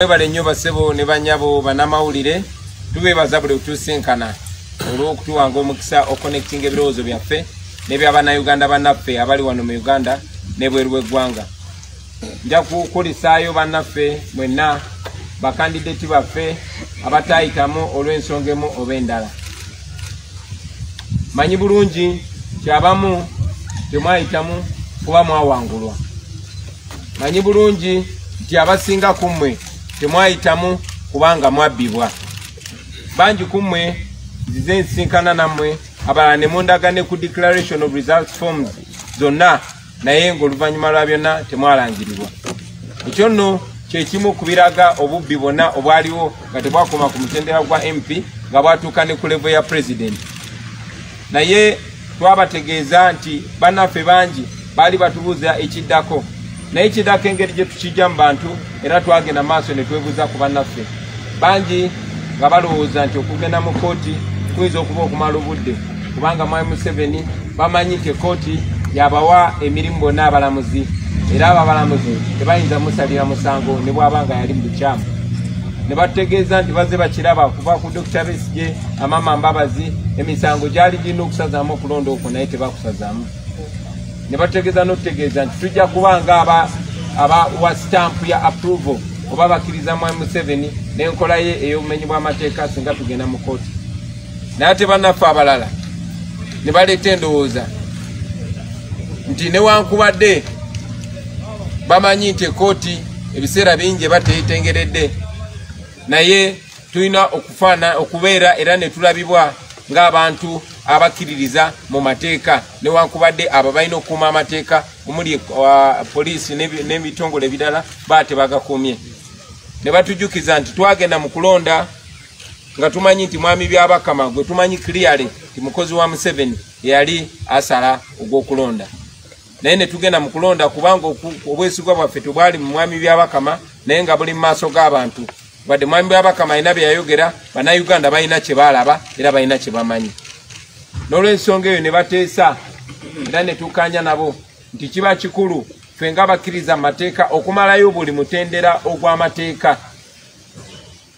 Bale nnyo basebo ne banyabo banamawulire tubebaza buli tusinkana olw'okutuwanga omukisa oconnecting ebirowoozo byaffe n'eby'Abannayuganda bannaffe abali wano mu Uganda n'ebweru w'eggwanga. Nja kukulisaayo bannaffe mwenna bakandideti baffe abataayitamu olw'ensonga emu oba endala. Manyi bulungi kyabamu temwayitamu kuba mwawangulwa. Manyi bulungi nti abasinga ku mmwe temwayitamu kubanga mwabbibwa. Bangi ku mmwe nzize nsinkana nammwe abalala ne mundagane ku declaration of results forms zonna naye ng'oluvannyuma lwa byonna temwalangirirwa. Ekyo nno kye kimu ku biraga obubbi bwonna obwaliwo nga tebwakoma ku mutendera gwa MP nga bwatuuka ne ku level ya president. Naye twabategeeza nti bannaffe bangi baali batubuuza ekiddako. Naye kiddako engeri gye tukijja mu bantu era twagenda maaso ne twebuuza ku bannaffe. Bangi nga balowooza nti okugenda mu kooti kuyinza okuba okumala obudde kubanga Mwami Museveni bamanyi nti kooti yabawa emirimu bonna abalamuzi era abalamuzi tebayinza musalira musango ne bw'abanga yali mu bukyamu. Ne batutegeeza nti bazze bakiraba kuva ku Dr. Besigye, Amama Mbabazi, emisango gyali girina okusazaamu okulonda okwo naye tebakusazaamu. Ne batutegeeza n'otutegeeza nti tujja kubanga aba wa stamp ya approval oba bakkiriza Mwami Museveni n'enkola ye ey'obumenyi bw'amateeka singa tugenda mu kooti. Naye ate bannaffe abalala ne baleeta endowooza nti newankubadde bamanyi nti ekooti ebiseera bingi eba teyitengeredde naye tulina okubeera era ne tulabibwa ng'abantu abakkiririza mu mateeka newankubadde abo balina okukuuma amateeka omuli poliisi n'ebitongole ebirala bate bagakuumye. Ne batujjukiza nti twagenda mu kulonda nga tumanyi nti Mwami Byabakama gwe tumanyi clearly nti mukozi wa Museveni yali asala ogw'okulonda. Naye ne tugenda mu kulonda kubanga obwesigwa bwaffe tebwali mu Mwami Byabakama naye nga buli mu maaso g'abantu. Wadde Mwami Byabakama alina bye yayogera, Bannayuganda balina kye baalaba era balina kye bamanyi. N'olw'ensonga eyo ne bateesa era ne tukkaanya nabo nti kiba kikulu ffe ng'abakkiriza mu mateeka okumalayo buli mutendera ogw'amateeka.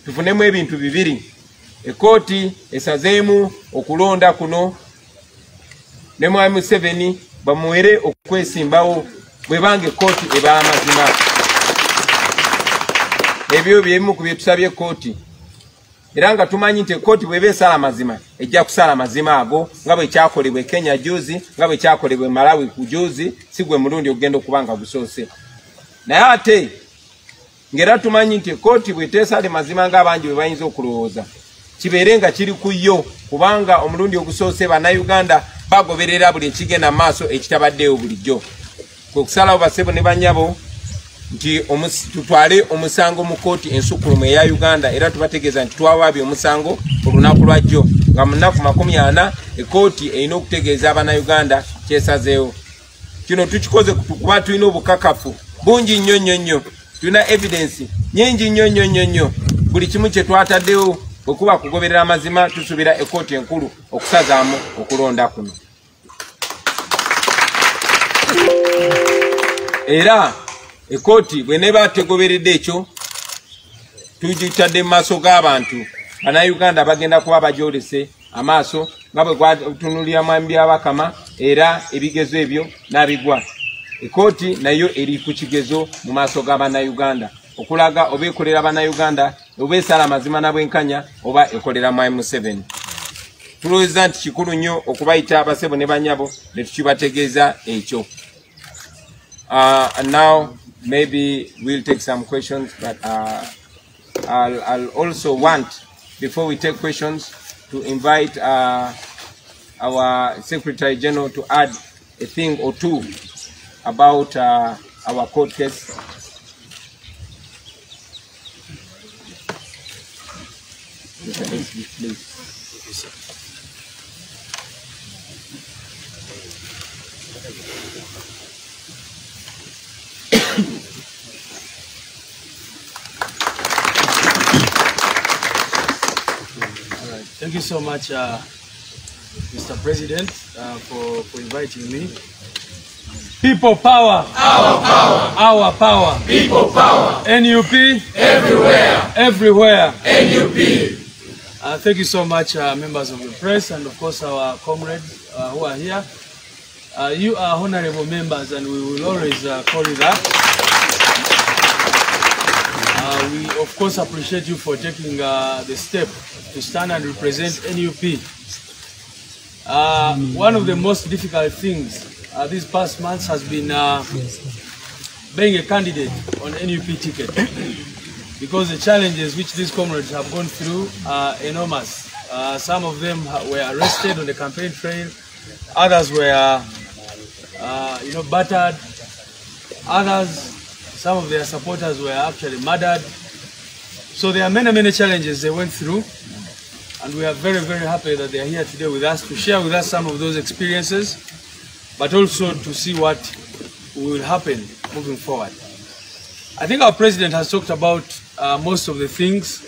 Tufunemu ebintu bibiri. Ekooti esazeemu okulonda kuno ne Mwami Museveni bamuwere okwesimbawo bwe banga ekooti ebala mazima. Ebyo by'ebimu ku bye tusabye ekooti. Era nga tumanyi nti ekooti bw'eba esala mazima ejja kusala mazima ago nga bwe kyakolebwa Kenya juzi, nga bwe kyakolebwa Malawi ku juzi, si gwe mulundi ogenda okuba nga gusoose. Naye ate ng'era tumanyi nti ekooti bw'eteesale mazima ng'abangi bwe bayinza okulowooza kibeere nga kiri ku yo kubanga omulundi ogusoose Bannayuganda bagoberera buli ekigenda mu maaso ekitabaddeyo bulijjo. Kwe kusalawo basebo ne bannyabo nti tutwale omusango mu kooti ensukulumu eya Uganda era tubategeeza nti twawaabye omusango olunaku lwajjo nga mu nnaku 40 ekooti erina okutegeeza Abannayuganda kyesazeewo. Kino tukikoze kuba tulina obukakafu bungi nnyo. Tulina evidence nyingi nnyo. Buli kimu kye twataddewo bwe kuba kugoberera amazima tusuubira ekooti enkulu okusazaamu okulonda kuno. Era ekooti bw'eneba tegoberedde ekyo tugitadde mu maaso g'abantu. Bannayuganda bagenda kuba bagyolese amaaso nga bwe gwatunulira Mwami Byabakama era ebigezo ebyo n'abigwa. Ekooti nayo eri ku kigezo mu maaso g'Abannayuganda okulaga oba ekolera Bannayuganda oba esala amazima na bwenkanya oba ekolera Mwami Museveni. Tulowooza nti kikulu nnyo okubayita abasebo ne bannyabo ne tukibategeeza ekyo. And now maybe we'll take some questions, but I'll also want, before we take questions, to invite our Secretary General to add a thing or two about our court case. Please. Thank you so much, Mr. President, for inviting me. People power. Our power. Our power. People power. NUP. Everywhere. Everywhere. NUP. Thank you so much, members of the press, and of course our comrades who are here. You are honorable members, and we will always call you that. We of course appreciate you for taking the step to stand and represent NUP. One of the most difficult things these past months has been being a candidate on NUP ticket, because the challenges which these comrades have gone through are enormous. Some of them were arrested on the campaign trail, others were battered, others, some of their supporters were actually murdered. So there are many challenges they went through, and we are very happy that they are here today with us to share with us some of those experiences, but also to see what will happen moving forward. I think our president has talked about most of the things.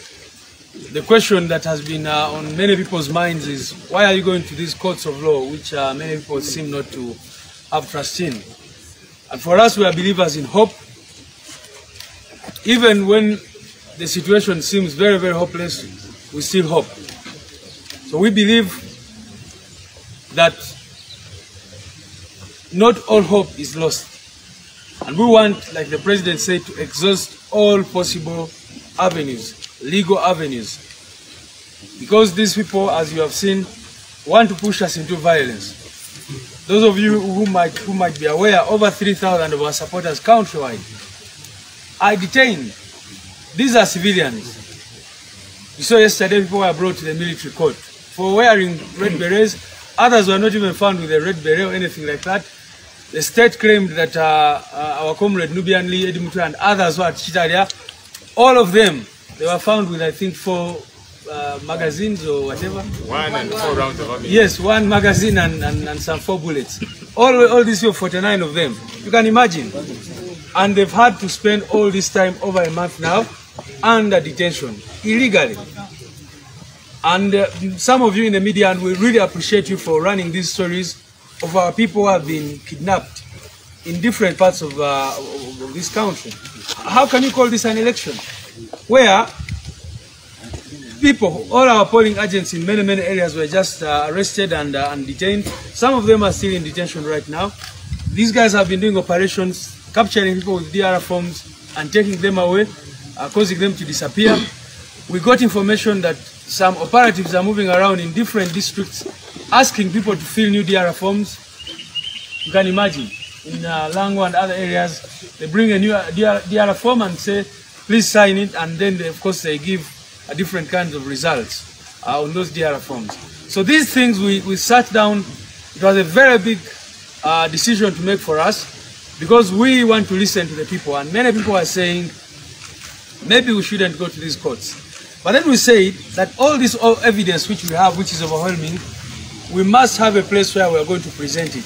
The question that has been on many people's minds is, why are you going to these courts of law, which many people seem not to have trust in? And for us, we are believers in hope. Even when the situation seems very hopeless, we still hope. So we believe that not all hope is lost. And we want, like the president said, to exhaust all possible avenues, legal avenues. Because these people, as you have seen, want to push us into violence. Those of you who might be aware, over 3,000 of our supporters countrywide are detained. These are civilians. You saw yesterday people were brought to the military court for wearing red berets. Others were not even found with a red beret or anything like that. The state claimed that our comrade Nubian Lee, Eddie Mutua, and others were at Chitaria. All of them, they were found with, I think, 4 magazines or whatever. 1 and 4 rounds of ammunition. Yes, 1 magazine and some 4 bullets. All these 49 of them. You can imagine. And they've had to spend all this time, over a month now, under detention, illegally. And some of you in the media, and we really appreciate you for running these stories of our people who have been kidnapped in different parts of this country. How can you call this an election? Where people, all our polling agents in many areas were just arrested and detained. Some of them are still in detention right now. These guys have been doing operations, capturing people with DR forms and taking them away, causing them to disappear. We got information that some operatives are moving around in different districts, asking people to fill new DR forms. You can imagine, in Lango and other areas, they bring a new DR form and say, please sign it, and then of course they give different kinds of results on those DR forms. So these things we sat down. It was a very big decision to make for us, because we want to listen to the people, and many people are saying maybe we shouldn't go to these courts. But then we said that all this evidence which we have, which is overwhelming, we must have a place where we are going to present it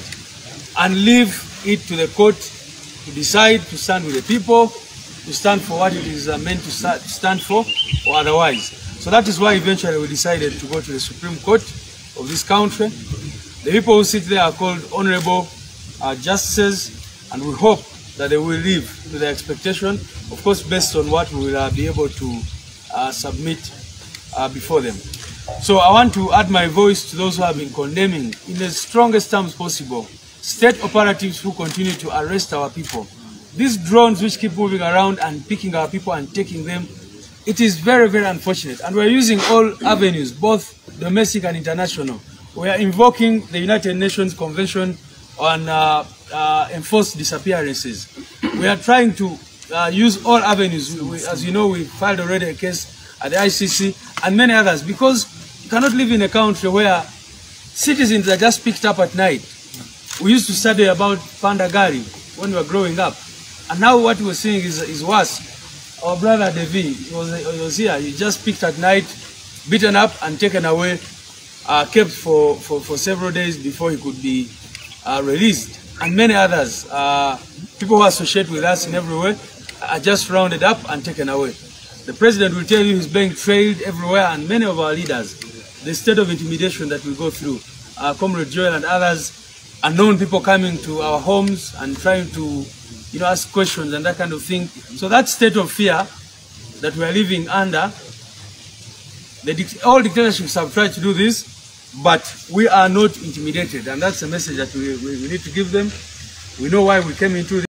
and leave it to the court to decide to stand with the people, to stand for what it is meant to stand for, or otherwise. So that is why eventually we decided to go to the Supreme Court of this country. The people who sit there are called honorable justices, and we hope that they will live to their expectation, of course based on what we will be able to submit before them. So I want to add my voice to those who have been condemning in the strongest terms possible state operatives who continue to arrest our people. These drones which keep moving around and picking our people and taking them, it is very unfortunate. And we're using all avenues, both domestic and international. We are invoking the United Nations Convention on enforced disappearances. We are trying to use all avenues. As you know, we filed already a case at the ICC and many others, because you cannot live in a country where citizens are just picked up at night. We used to study about Pandagari when we were growing up, and now what we're seeing is worse. Our brother Devi, he was here, he just picked at night, beaten up and taken away, kept for several days before he could be released. And many others, people who associate with us in every way, are just rounded up and taken away. The president will tell you he's being trailed everywhere, and many of our leaders, the state of intimidation that we go through, Comrade Joel and others, unknown people coming to our homes and trying to, ask questions and that kind of thing. So that state of fear that we are living under, all dictatorships have tried to do this, but we are not intimidated, and that's a message that we need to give them. We know why we came into this.